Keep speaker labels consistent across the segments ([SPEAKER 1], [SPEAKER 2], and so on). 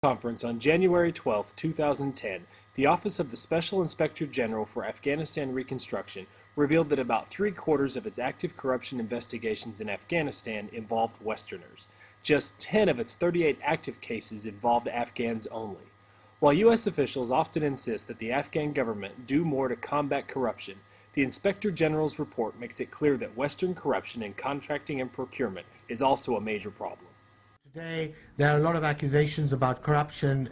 [SPEAKER 1] Conference on January 12, 2010, the Office of the Special Inspector General for Afghanistan Reconstruction revealed that about three-quarters of its active corruption investigations in Afghanistan involved Westerners. Just 10 of its 38 active cases involved Afghans only. While U.S. officials often insist that the Afghan government do more to combat corruption, the Inspector General's report makes it clear that Western corruption in contracting and procurement is also a major problem.
[SPEAKER 2] Today, there are a lot of accusations about corruption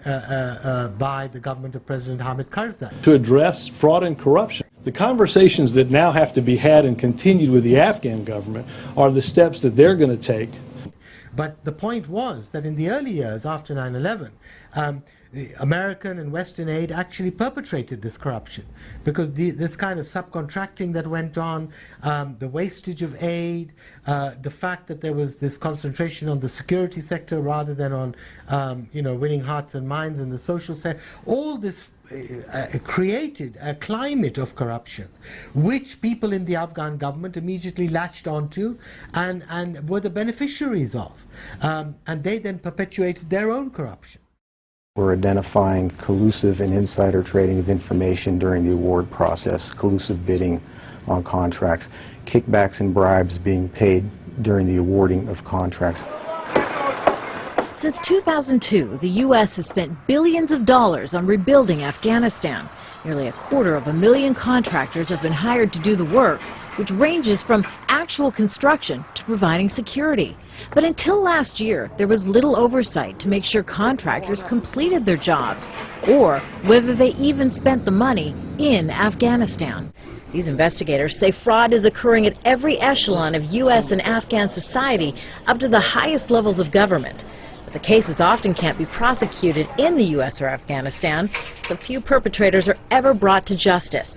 [SPEAKER 2] by the government of President Hamid Karzai.
[SPEAKER 3] To address fraud and corruption, the conversations that now have to be had and continued with the Afghan government are the steps that they're going to take.
[SPEAKER 2] But the point was that in the early years after 9/11, the American and Western aid actually perpetrated this corruption because this kind of subcontracting that went on, the wastage of aid, the fact that there was this concentration on the security sector rather than on winning hearts and minds in the social sector, all this created a climate of corruption which people in the Afghan government immediately latched onto and were the beneficiaries of, and they then perpetuated their own corruption.
[SPEAKER 4] We're identifying collusive and insider trading of information during the award process, collusive bidding on contracts, kickbacks and bribes being paid during the awarding of contracts.
[SPEAKER 5] Since 2002, the U.S. has spent billions of dollars on rebuilding Afghanistan. Nearly 250,000 contractors have been hired to do the work, which ranges from actual construction to providing security. But until last year, there was little oversight to make sure contractors completed their jobs, or whether they even spent the money in Afghanistan. These investigators say fraud is occurring at every echelon of U.S. and Afghan society, up to the highest levels of government. But the cases often can't be prosecuted in the U.S. or Afghanistan, so few perpetrators are ever brought to justice.